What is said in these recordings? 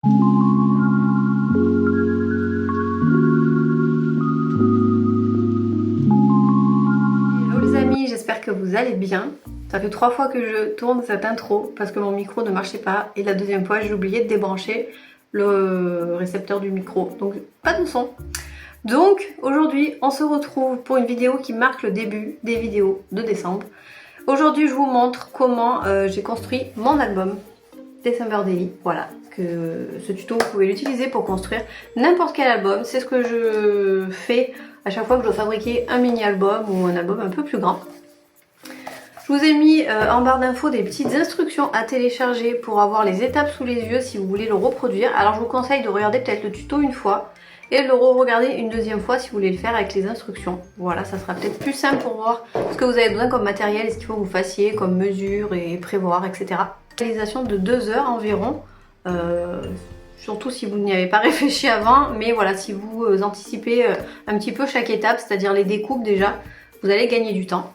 Hello les amis, j'espère que vous allez bien. Ça fait 3 fois que je tourne cette intro parce que mon micro ne marchait pas et la deuxième fois j'ai oublié de débrancher le récepteur du micro, donc pas de son. Donc aujourd'hui on se retrouve pour une vidéo qui marque le début des vidéos de décembre. Aujourd'hui je vous montre comment j'ai construit mon album December Daily. Voilà, que ce tuto vous pouvez l'utiliser pour construire n'importe quel album. C'est ce que je fais à chaque fois que je dois fabriquer un mini album ou un album un peu plus grand. Je vous ai mis en barre d'infos des petites instructions à télécharger pour avoir les étapes sous les yeux si vous voulez le reproduire. Alors je vous conseille de regarder peut-être le tuto une fois et de le re-regarder une deuxième fois si vous voulez le faire avec les instructions. Voilà, ça sera peut-être plus simple pour voir ce que vous avez besoin comme matériel et ce qu'il faut que vous fassiez comme mesure et prévoir, etc. Réalisation de 2 heures environ, surtout si vous n'y avez pas réfléchi avant, mais voilà, si vous anticipez un petit peu chaque étape, c'est-à-dire les découpes déjà, vous allez gagner du temps.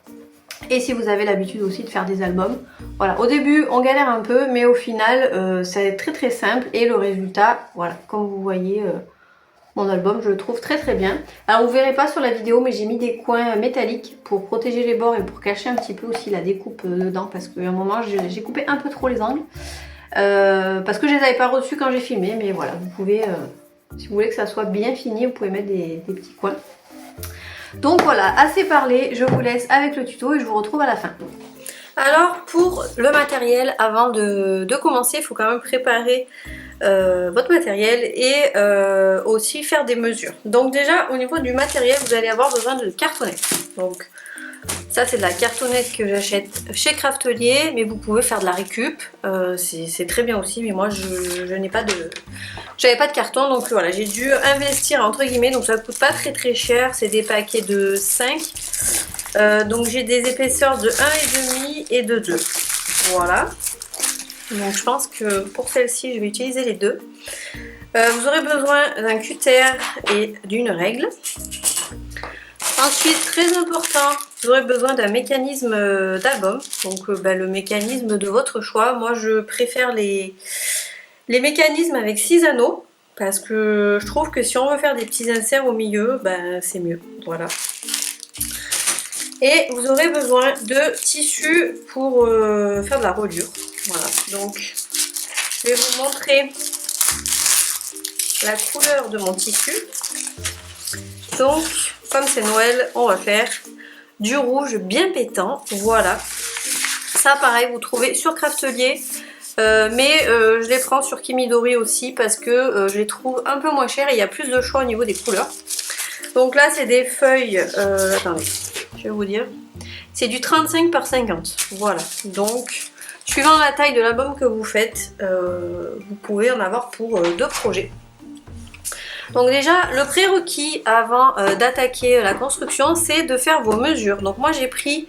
Et si vous avez l'habitude aussi de faire des albums, voilà, au début on galère un peu, mais au final c'est très simple et le résultat, voilà, comme vous voyez, mon album je le trouve très bien. Alors vous verrez pas sur la vidéo, mais j'ai mis des coins métalliques pour protéger les bords et pour cacher un petit peu aussi la découpe dedans, parce qu'à un moment j'ai coupé un peu trop les angles, parce que je les avais pas reçus quand j'ai filmé, mais voilà, vous pouvez, si vous voulez que ça soit bien fini, vous pouvez mettre des petits coins. Donc voilà, assez parlé, je vous laisse avec le tuto et je vous retrouve à la fin. Alors pour le matériel, avant de commencer, il faut quand même préparer votre matériel et aussi faire des mesures. Donc déjà au niveau du matériel, vous allez avoir besoin de cartonnettes. Donc ça c'est de la cartonnette que j'achète chez Craftelier, mais vous pouvez faire de la récup, c'est très bien aussi, mais moi j'avais pas de carton, donc voilà, j'ai dû investir entre guillemets, donc ça coûte pas très cher, c'est des paquets de 5, donc j'ai des épaisseurs de 1,5 et de 2, voilà. Donc je pense que pour celle-ci je vais utiliser les deux. Vous aurez besoin d'un cutter et d'une règle. Ensuite, très important, vous aurez besoin d'un mécanisme d'album, donc le mécanisme de votre choix. Moi je préfère les mécanismes avec 6 anneaux, parce que je trouve que si on veut faire des petits inserts au milieu, c'est mieux, voilà. Et vous aurez besoin de tissu pour faire de la reliure, voilà. Donc je vais vous montrer la couleur de mon tissu. Donc comme c'est Noël, on va faire du rouge bien pétant, voilà. Ça pareil, vous trouvez sur Craftelier, mais je les prends sur Kimidori aussi parce que je les trouve un peu moins chers et il y a plus de choix au niveau des couleurs. Donc là c'est des feuilles, attendez, je vais vous dire, c'est du 35 par 50, voilà. Donc suivant la taille de l'album que vous faites, vous pouvez en avoir pour 2 projets. Donc déjà, le prérequis avant d'attaquer la construction, c'est de faire vos mesures. Donc moi j'ai pris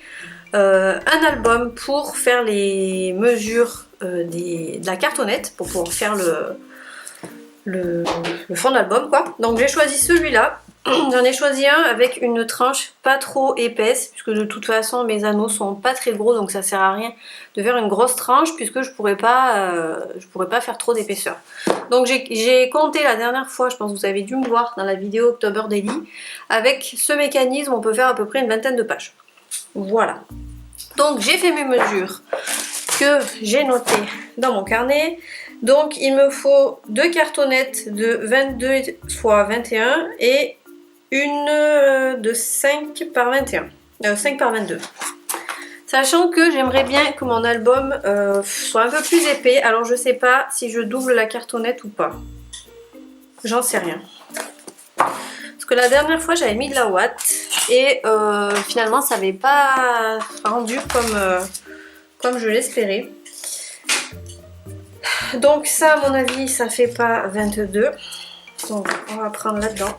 un album pour faire les mesures de la cartonnette, pour pouvoir faire le fond d'album quoi. Donc j'ai choisi celui-là. J'en ai choisi un avec une tranche pas trop épaisse, puisque de toute façon mes anneaux sont pas très gros, donc ça sert à rien de faire une grosse tranche, puisque je pourrais pas faire trop d'épaisseur. Donc j'ai compté la dernière fois, je pense que vous avez dû me voir dans la vidéo October Daily, avec ce mécanisme on peut faire à peu près une vingtaine de pages. Voilà. Donc j'ai fait mes mesures que j'ai notées dans mon carnet. Donc il me faut 2 cartonnettes de 22 x 21 et une de 5 par 21, 5 par 22. Sachant que j'aimerais bien que mon album soit un peu plus épais, alors je sais pas si je double la cartonnette ou pas. J'en sais rien. Parce que la dernière fois j'avais mis de la ouate et finalement ça n'avait pas rendu comme je l'espérais. Donc ça à mon avis ça fait pas 22. Donc on va prendre là-dedans.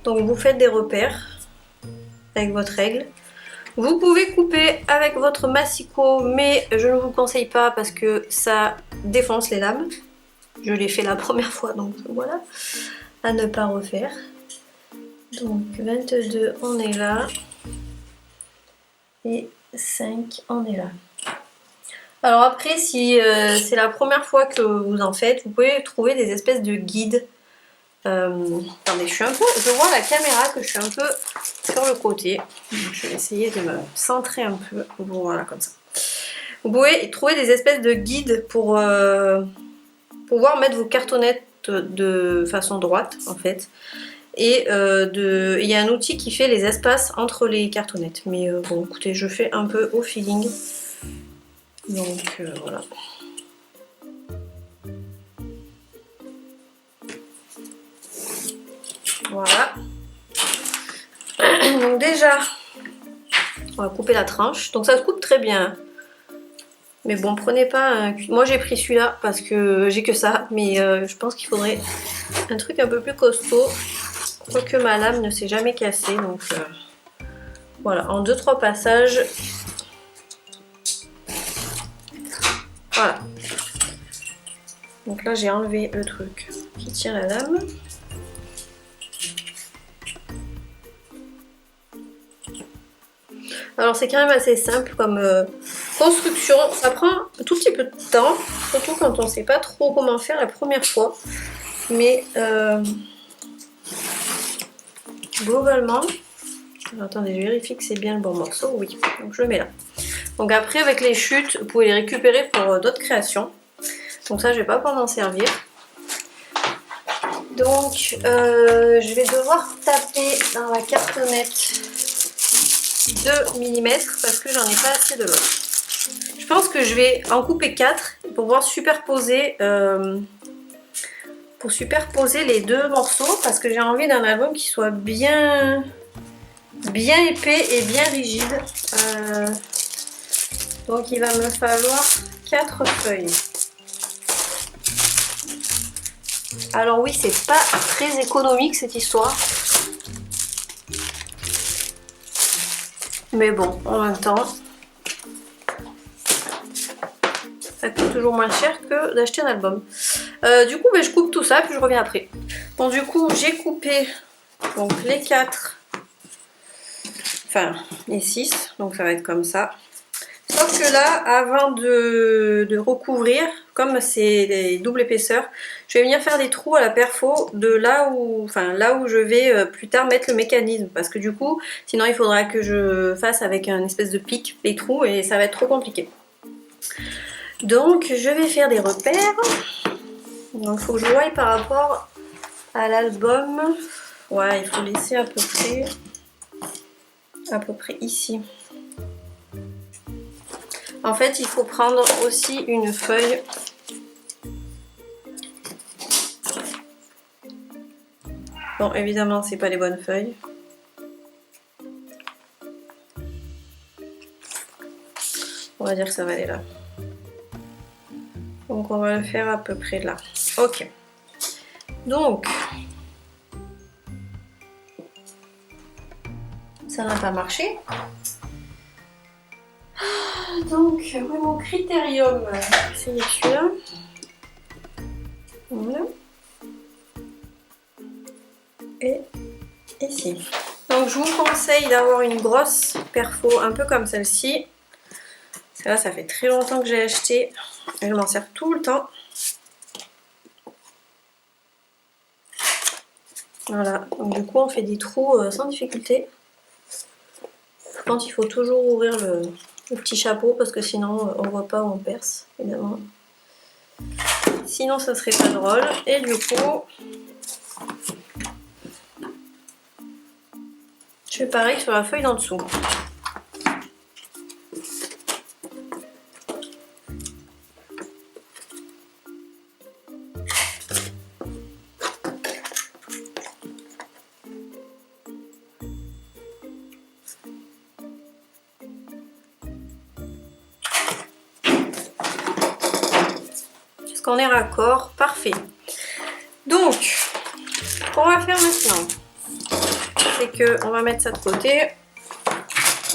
Donc vous faites des repères avec votre règle. Vous pouvez couper avec votre massicot, mais je ne vous conseille pas parce que ça défonce les lames. Je l'ai fait la première fois, donc voilà, à ne pas refaire. Donc 22, on est là. Et 5, on est là. Alors après, si c'est la première fois que vous en faites, vous pouvez trouver des espèces de guides. Attendez, je vois la caméra que je suis un peu sur le côté. Donc, je vais essayer de me centrer un peu. Voilà, comme ça. Vous pouvez trouver des espèces de guides pour pouvoir mettre vos cartonnettes de façon droite, en fait. Et il y a un outil qui fait les espaces entre les cartonnettes. Mais bon, écoutez, je fais un peu au feeling. Donc voilà. Voilà. Donc déjà, on va couper la tranche. Donc ça se coupe très bien. Mais bon, prenez pas un... Moi j'ai pris celui-là parce que j'ai que ça. Mais je pense qu'il faudrait un truc un peu plus costaud. Quoique ma lame ne s'est jamais cassée. Donc voilà, en 2-3 passages. Voilà. Donc là j'ai enlevé le truc qui tient la lame. Alors c'est quand même assez simple comme construction. Ça prend un tout petit peu de temps, surtout quand on ne sait pas trop comment faire la première fois. Mais globalement, alors, attendez, je vérifie que c'est bien le bon morceau. Oui, donc je le mets là. Donc après avec les chutes, vous pouvez les récupérer pour d'autres créations. Donc ça je vais pas pouvoir m'en servir. Donc je vais devoir taper dans la cartonnette 2 mm parce que j'en ai pas assez de l'autre. Je pense que je vais en couper 4 pour pouvoir superposer les deux morceaux parce que j'ai envie d'un album qui soit bien épais et bien rigide. Donc il va me falloir 4 feuilles. Alors oui, c'est pas très économique cette histoire. Mais bon, en même temps, ça coûte toujours moins cher que d'acheter un album. Du coup, je coupe tout ça, puis je reviens après. Bon, du coup, j'ai coupé donc, les 4, enfin les 6, donc ça va être comme ça. Sauf que là, avant de recouvrir, comme c'est des doubles épaisseurs, je vais venir faire des trous à la perfo de là où je vais plus tard mettre le mécanisme. Parce que du coup, sinon il faudra que je fasse avec un espèce de pic les trous et ça va être trop compliqué. Donc je vais faire des repères. Donc il faut que je voie par rapport à l'album. Ouais, il faut laisser à peu près ici. En fait, il faut prendre aussi une feuille. Bon, évidemment, c'est pas les bonnes feuilles. On va dire que ça va aller là. Donc, on va le faire à peu près là. Ok. Donc, ça n'a pas marché. Donc, oui, mon critérium, c'est celui-là. Voilà. Et ici. Donc, je vous conseille d'avoir une grosse perfo, un peu comme celle-ci. Parce que là, ça fait très longtemps que j'ai acheté. Et je m'en sers tout le temps. Voilà. Donc, du coup, on fait des trous sans difficulté. Par contre, il faut toujours ouvrir le petit chapeau parce que sinon on voit pas où on perce, évidemment. Sinon ça serait pas drôle. Et du coup, je fais pareil sur la feuille d'en dessous. Est-ce qu'on est raccord? Parfait. Donc, ce qu'on va faire maintenant, c'est que on va mettre ça de côté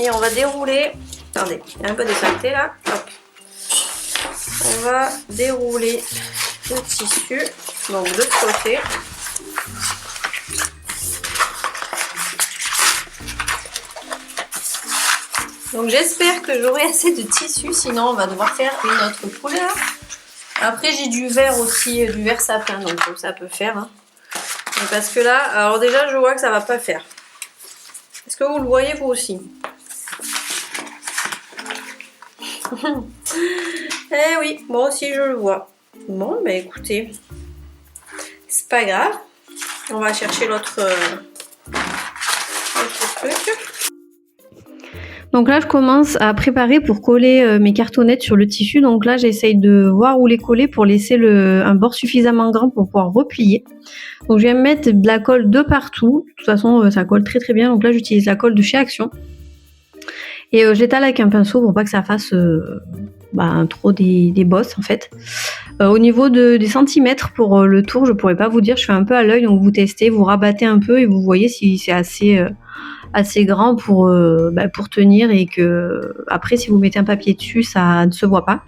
et on va dérouler. Attendez, il y a un peu d'éclaté là. Hop. On va dérouler le tissu, donc de ce côté. Donc j'espère que j'aurai assez de tissu, sinon on va devoir faire une autre couleur. Après j'ai du vert aussi, du vert sapin, donc ça peut faire. Hein. Parce que là, alors déjà je vois que ça va pas faire. Est-ce que vous le voyez vous aussi? Eh oui, moi aussi je le vois. Bon, bah écoutez, c'est pas grave. On va chercher l'autre truc. Donc là, je commence à préparer pour coller mes cartonnettes sur le tissu. Donc là, j'essaye de voir où les coller pour laisser un bord suffisamment grand pour pouvoir replier. Donc je vais mettre de la colle de partout. De toute façon, ça colle très très bien. Donc là, j'utilise la colle de chez Action. Et j'étale avec un pinceau pour pas que ça fasse trop des bosses en fait. Au niveau des centimètres pour le tour, je pourrais pas vous dire. Je fais un peu à l'œil. Donc vous testez, vous rabattez un peu et vous voyez si c'est assez grand pour tenir, et que après si vous mettez un papier dessus ça ne se voit pas.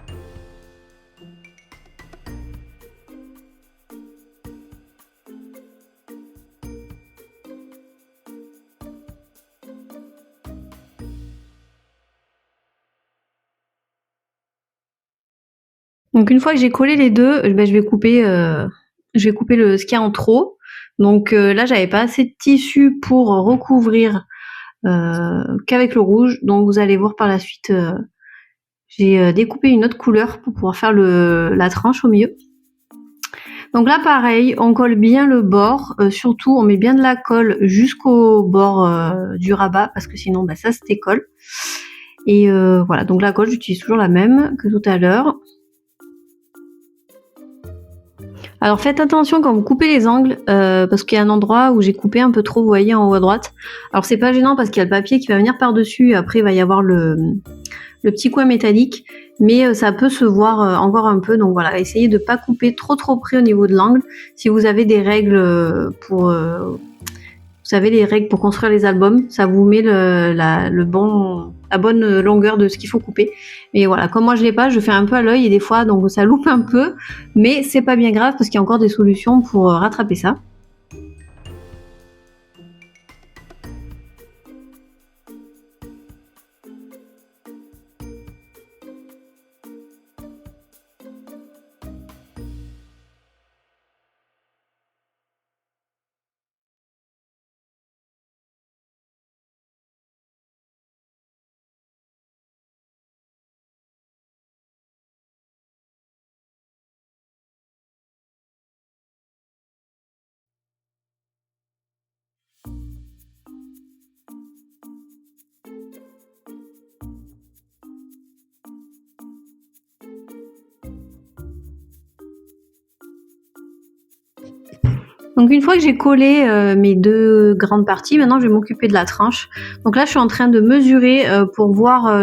Donc une fois que j'ai collé les deux, je vais couper ce qu'il y a en trop. Donc là j'avais pas assez de tissu pour recouvrir qu'avec le rouge, donc vous allez voir par la suite. J'ai découpé une autre couleur pour pouvoir faire la tranche au milieu. Donc là pareil, on colle bien le bord, surtout on met bien de la colle jusqu'au bord du rabat parce que sinon ça se décolle. Et voilà, donc la colle j'utilise toujours la même que tout à l'heure. Alors faites attention quand vous coupez les angles, parce qu'il y a un endroit où j'ai coupé un peu trop, vous voyez en haut à droite. Alors c'est pas gênant parce qu'il y a le papier qui va venir par dessus, après il va y avoir le petit coin métallique, mais ça peut se voir encore un peu. Donc voilà, essayez de pas couper trop près au niveau de l'angle. Si vous avez des règles vous savez, les règles pour construire les albums, ça vous met la bonne longueur de ce qu'il faut couper. Mais voilà, comme moi je l'ai pas, je fais un peu à l'œil et des fois donc ça loupe un peu, mais c'est pas bien grave parce qu'il y a encore des solutions pour rattraper ça. Donc une fois que j'ai collé mes deux grandes parties, maintenant je vais m'occuper de la tranche. Donc là je suis en train de mesurer pour voir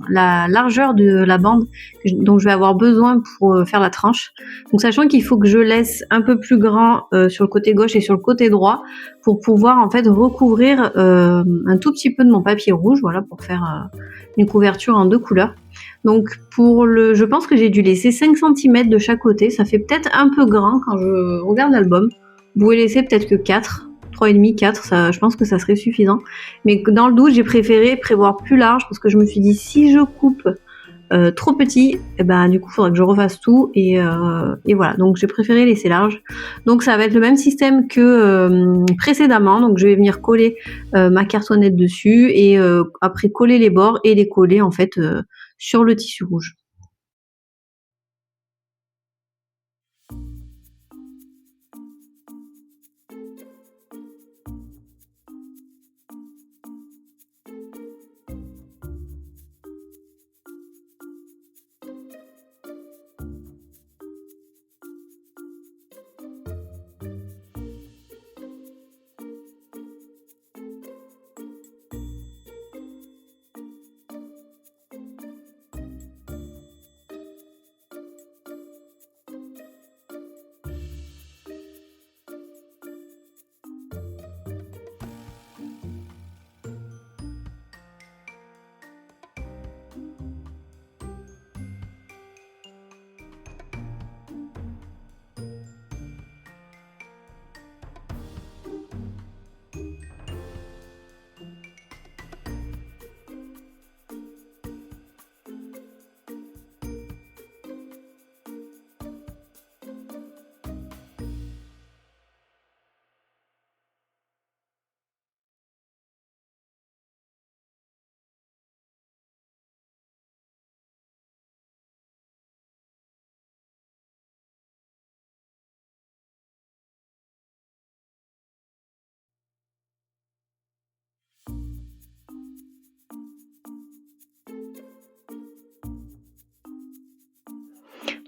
la largeur de la bande dont je vais avoir besoin pour faire la tranche. Donc sachant qu'il faut que je laisse un peu plus grand sur le côté gauche et sur le côté droit pour pouvoir en fait recouvrir un tout petit peu de mon papier rouge, voilà, pour faire une couverture en deux couleurs. Donc je pense que j'ai dû laisser 5 cm de chaque côté, ça fait peut-être un peu grand quand je regarde l'album. Vous pouvez laisser peut-être que 4, 3,5, 4, ça, je pense que ça serait suffisant. Mais dans le doute, j'ai préféré prévoir plus large parce que je me suis dit si je coupe trop petit, du coup il faudrait que je refasse tout et voilà, donc j'ai préféré laisser large. Donc ça va être le même système que précédemment, donc je vais venir coller ma cartonnette dessus et après coller les bords et les coller en fait sur le tissu rouge.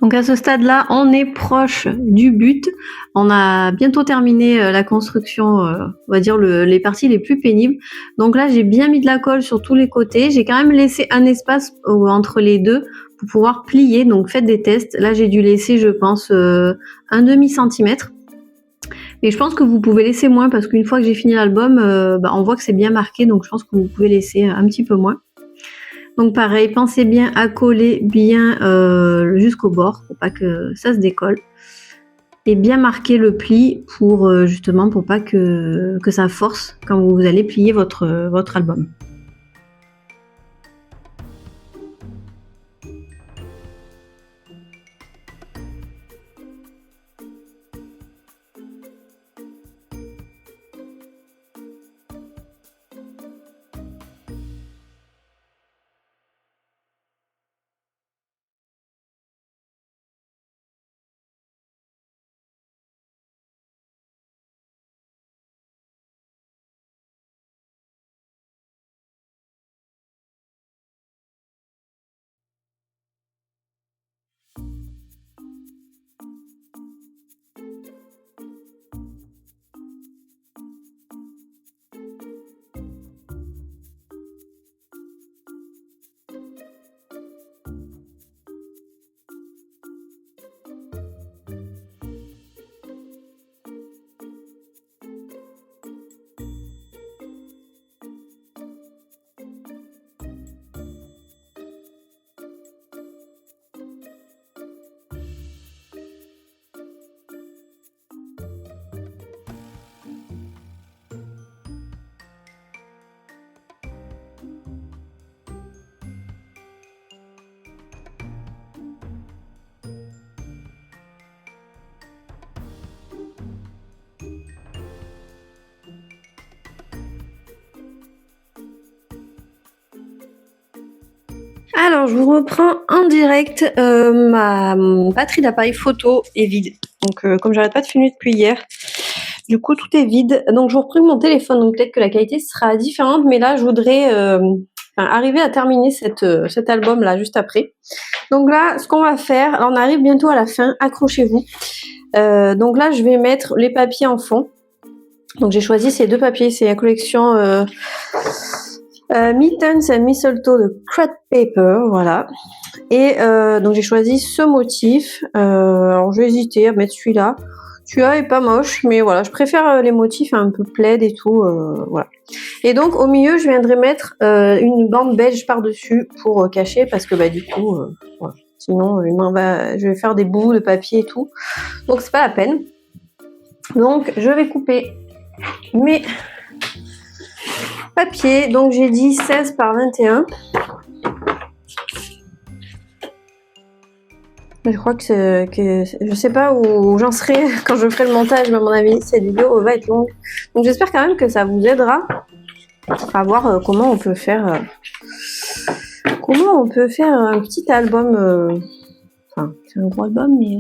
Donc à ce stade-là, on est proche du but. On a bientôt terminé la construction, on va dire les parties les plus pénibles. Donc là, j'ai bien mis de la colle sur tous les côtés. J'ai quand même laissé un espace entre les deux pour pouvoir plier. Donc faites des tests. Là, j'ai dû laisser, je pense, un demi-centimètre. Et je pense que vous pouvez laisser moins parce qu'une fois que j'ai fini l'album, on voit que c'est bien marqué. Donc je pense que vous pouvez laisser un petit peu moins. Donc pareil, pensez bien à coller bien jusqu'au bord pour pas que ça se décolle. Et bien marquer le pli pour justement pour pas que ça force quand vous allez plier votre album. Alors, je vous reprends en direct. Ma batterie d'appareil photo est vide. Donc, comme j'arrête pas de filmer depuis hier, du coup, tout est vide. Donc, je vous reprends mon téléphone. Donc, peut-être que la qualité sera différente. Mais là, je voudrais arriver à terminer cet album-là juste après. Donc là, ce qu'on va faire, on arrive bientôt à la fin. Accrochez-vous. Donc là, je vais mettre les papiers en fond. Donc, j'ai choisi ces deux papiers. C'est la collection... Mittens and Mistletoe de Crate Paper, voilà. Et donc j'ai choisi ce motif. Alors j'ai hésité à mettre celui-là. Celui-là est pas moche, mais voilà, je préfère les motifs un peu plaid et tout, voilà. Et donc au milieu, je viendrai mettre une bande beige par-dessus pour cacher, parce que du coup, voilà. Sinon, je vais faire des bouts de papier et tout. Donc c'est pas la peine. Donc je vais couper mes papier, donc j'ai dit 16 par 21. Je crois que je sais pas où j'en serai quand je ferai le montage, mais à mon avis cette vidéo va être longue. Donc j'espère quand même que ça vous aidera à voir comment on peut faire un petit album. Enfin, c'est un gros album, mais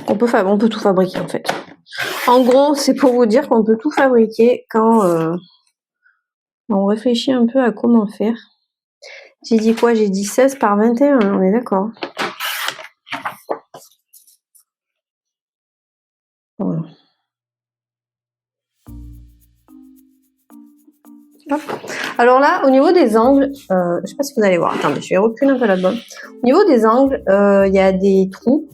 on peut tout fabriquer en fait. En gros, c'est pour vous dire qu'on peut tout fabriquer quand on réfléchit un peu à comment faire. J'ai dit quoi? J'ai dit 16 par 21, on est d'accord. Voilà. Hop. Alors là, au niveau des angles, je sais pas si vous allez voir. Attendez, je vais reculer un peu l'album. Au niveau des angles, il y a des trous.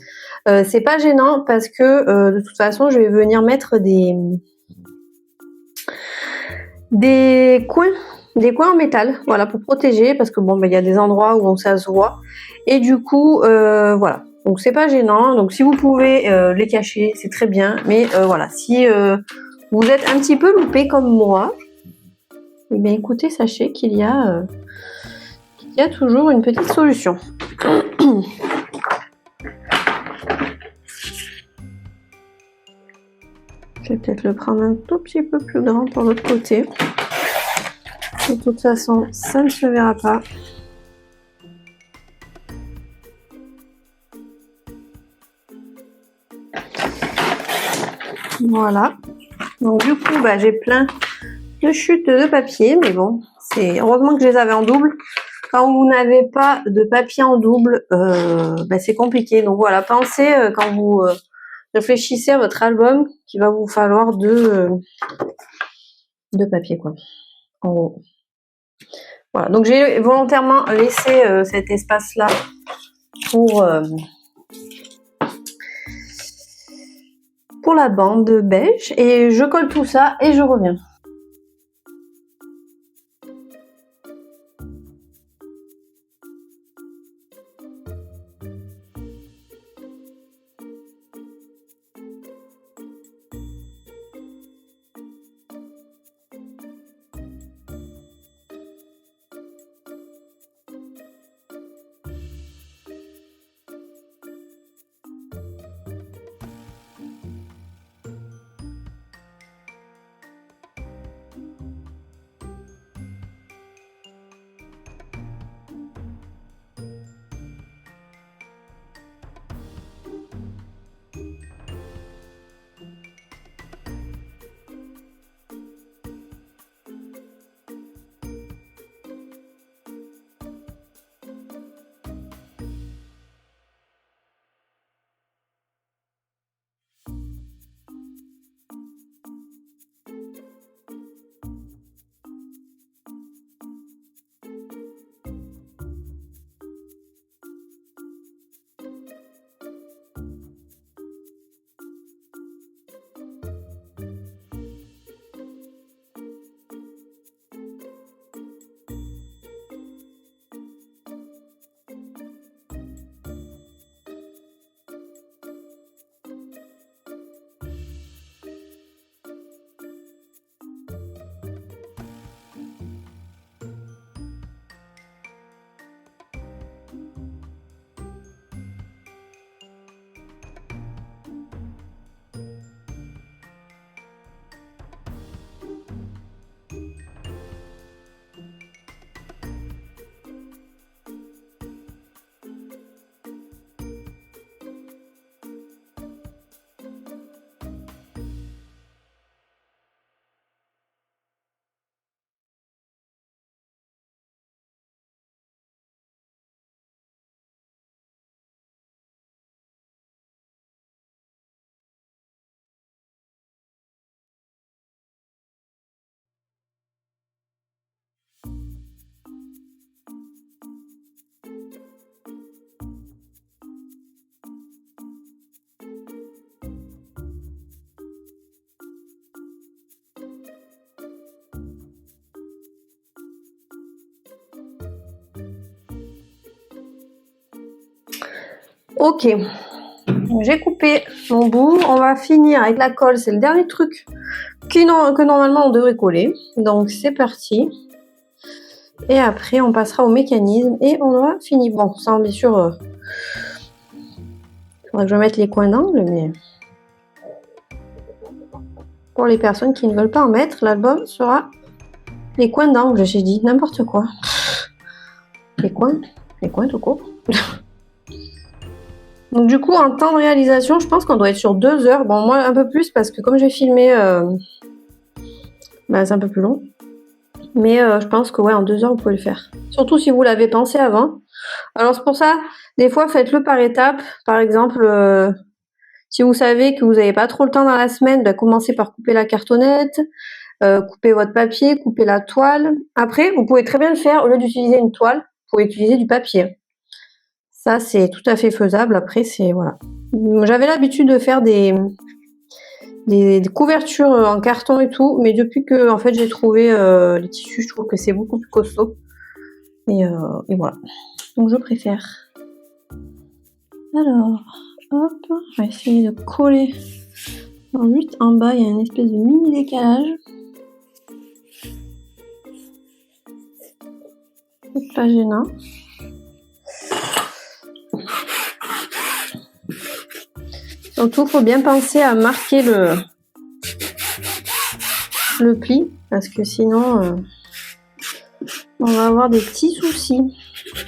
C'est pas gênant parce que de toute façon, je vais venir mettre des coins en métal, voilà, pour protéger, parce que bon, il y a des endroits où ça se voit. Et du coup, voilà. Donc c'est pas gênant. Donc si vous pouvez les cacher, c'est très bien. Mais voilà, si vous êtes un petit peu loupé comme moi, eh bien écoutez, sachez qu'il y a toujours une petite solution. Je vais peut-être le prendre un tout petit peu plus grand pour l'autre côté. De toute façon, ça ne se verra pas. Voilà. Donc du coup, j'ai plein de chutes de papier, mais bon, c'est heureusement que je les avais en double quand vous n'avez pas de papier en double, c'est compliqué. Donc voilà, pensez quand vous réfléchissez à votre album qu'il va vous falloir deux papiers, quoi. En gros. Voilà, donc j'ai volontairement laissé cet espace-là pour la bande beige et je colle tout ça et je reviens. Ok, j'ai coupé mon bout. On va finir avec la colle. C'est le dernier truc que normalement on devrait coller. Donc c'est parti. Et après on passera au mécanisme et on aura fini. Bon, ça bien sûr, faudrait que je mette les coins d'angle, mais pour les personnes qui ne veulent pas en mettre, l'album sera les coins d'angle. J'ai dit n'importe quoi. Les coins tout court. Donc du coup, en temps de réalisation, je pense qu'on doit être sur 2 heures. Bon, moi un peu plus parce que comme j'ai filmé, c'est un peu plus long. Mais je pense que ouais, en 2 heures, vous pouvez le faire. Surtout si vous l'avez pensé avant. Alors c'est pour ça, des fois, faites-le par étapes. Par exemple, si vous savez que vous n'avez pas trop le temps dans la semaine, commencez par couper la cartonnette, couper votre papier, couper la toile. Après, vous pouvez très bien le faire, au lieu d'utiliser une toile, vous pouvez utiliser du papier. Ça, c'est tout à fait faisable. Après, c'est voilà. J'avais l'habitude de faire des couvertures en carton et tout, mais depuis que en fait j'ai trouvé les tissus, je trouve que c'est beaucoup plus costaud. Et voilà. Donc je préfère. Alors, hop, on va essayer de coller. Alors, juste en bas, il y a une espèce de mini décalage. C'est pas gênant. Surtout, il faut bien penser à marquer le pli, parce que sinon, on va avoir des petits soucis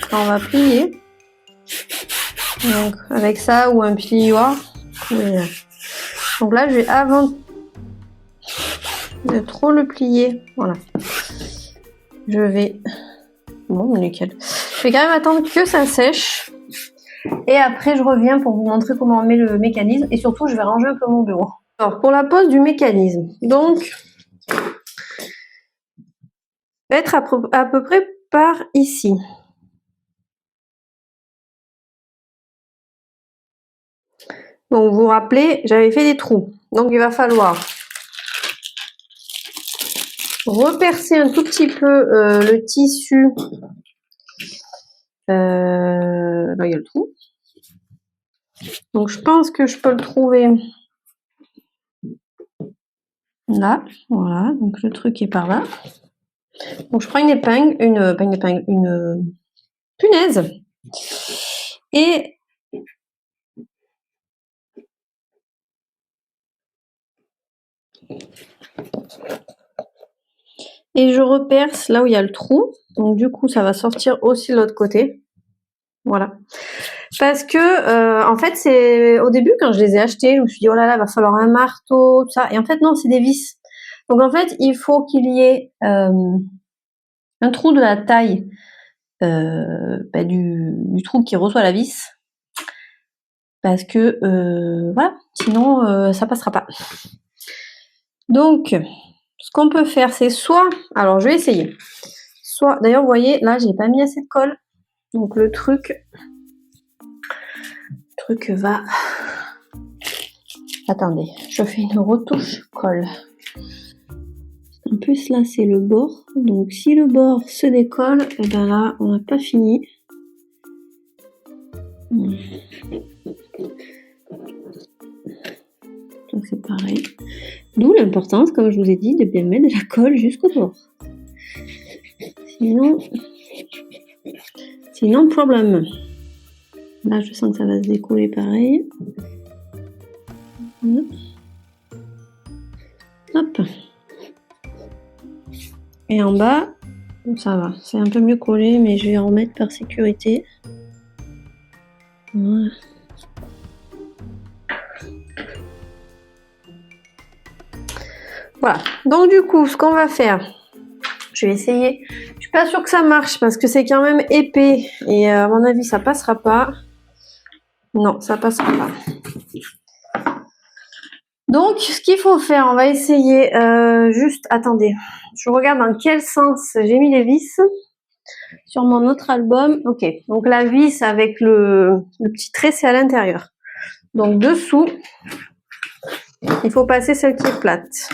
quand on va plier. Donc, avec ça ou un plioir. Donc là, je vais avant de trop le plier, voilà. Je vais Bon, nickel. Je vais quand même attendre que ça sèche. Et après, je reviens pour vous montrer comment on met le mécanisme. Et surtout, je vais ranger un peu mon bureau. Alors, pour la pose du mécanisme. Donc, être à peu près par ici. Donc, vous vous rappelez, j'avais fait des trous. Donc, il va falloir repercer un tout petit peu le tissu. Là, il y a le trou. Donc, je pense que je peux le trouver là. Voilà, donc le truc est par là. Donc, je prends une épingle, une punaise. Et je reperce là où il y a le trou. Donc, du coup, ça va sortir aussi de l'autre côté. Voilà. Parce que, en fait, c'est au début, quand je les ai achetés, je me suis dit, oh là là, va falloir un marteau, tout ça. Et en fait, non, c'est des vis. Donc, en fait, il faut qu'il y ait un trou de la taille du trou qui reçoit la vis. Parce que, voilà, sinon, ça passera pas. Donc, ce qu'on peut faire, c'est soit... Alors, je vais essayer. Soit... D'ailleurs, vous voyez, là, j'ai pas mis assez de colle. Donc, le truc va... Attendez, je fais une retouche colle. En plus, là, c'est le bord. Donc, si le bord se décolle, et ben là, on n'a pas fini. Donc, c'est pareil. D'où l'importance, comme je vous ai dit, de bien mettre de la colle jusqu'au bord. Sinon, problème. Là, je sens que ça va se décoller pareil. Hop. Et en bas, ça va. C'est un peu mieux collé, mais je vais en remettre par sécurité. Voilà. Voilà. Donc, du coup, ce qu'on va faire, je vais essayer. Je suis pas sûre que ça marche parce que c'est quand même épais. Et à mon avis, ça passera pas. Non, ça passera pas. Donc, ce qu'il faut faire, on va essayer juste... Attendez, je regarde dans quel sens j'ai mis les vis sur mon autre album. Ok, donc la vis avec le petit trait, c'est à l'intérieur. Donc, dessous, il faut passer celle qui est plate.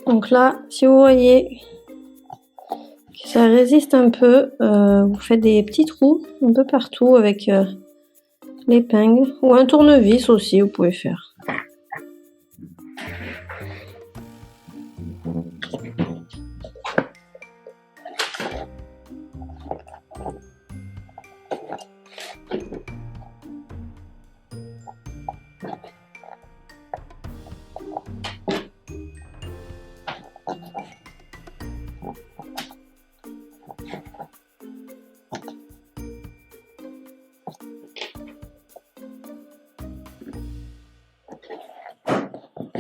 Donc là, si vous voyez que ça résiste un peu, vous faites des petits trous un peu partout avec l'épingle ou un tournevis aussi, vous pouvez faire.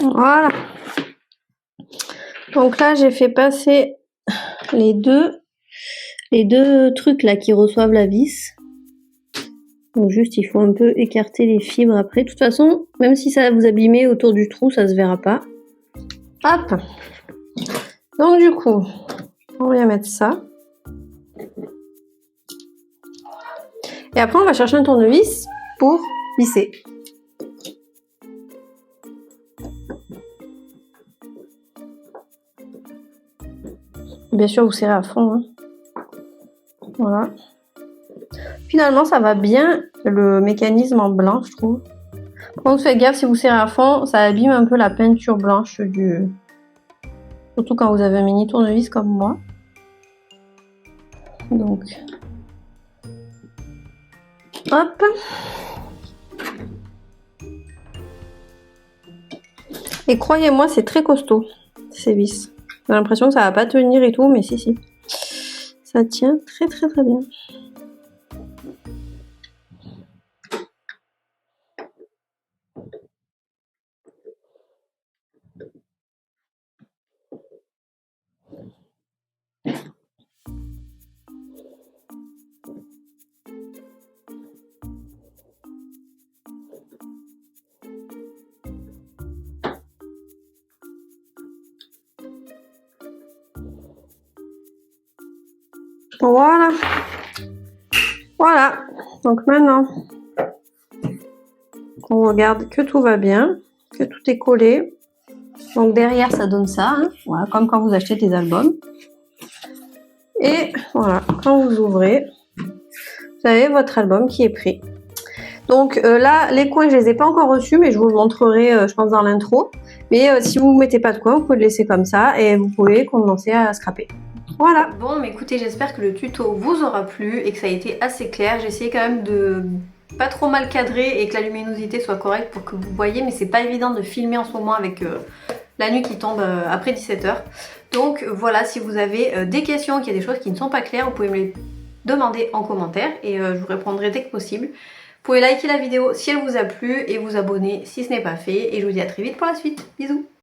Voilà. Donc là, j'ai fait passer les deux trucs là qui reçoivent la vis. Donc juste, il faut un peu écarter les fibres après. De toute façon, même si ça va vous abîmer autour du trou, ça se verra pas. Hop. Donc du coup, on vient mettre ça. Et après, on va chercher un tournevis pour visser. Bien sûr, vous serrez à fond. Hein. Voilà. Finalement, ça va bien, le mécanisme en blanc, je trouve. Donc, faites gaffe, si vous serrez à fond, ça abîme un peu la peinture blanche du... Surtout quand vous avez un mini tournevis comme moi. Donc... Hop. Et croyez-moi, c'est très costaud, ces vis. J'ai l'impression que ça va pas tenir et tout, mais si, si. Ça tient très bien. Voilà. Voilà. Donc maintenant, on regarde que tout va bien, que tout est collé. Donc derrière, ça donne ça, hein. Voilà, comme quand vous achetez des albums. Et voilà, quand vous ouvrez, vous avez votre album qui est prêt. Donc là, les coins, je les ai pas encore reçus, mais je vous le montrerai, je pense, dans l'intro. Mais si vous ne mettez pas de coins, vous pouvez le laisser comme ça et vous pouvez commencer à scraper. Voilà. Bon, mais écoutez, j'espère que le tuto vous aura plu et que ça a été assez clair. J'ai essayé quand même de pas trop mal cadrer et que la luminosité soit correcte pour que vous voyez, mais c'est pas évident de filmer en ce moment avec la nuit qui tombe après 17 h. Donc voilà, si vous avez des questions, qu'il y a des choses qui ne sont pas claires, vous pouvez me les demander en commentaire et je vous répondrai dès que possible. Vous pouvez liker la vidéo si elle vous a plu et vous abonner si ce n'est pas fait. Et je vous dis à très vite pour la suite. Bisous!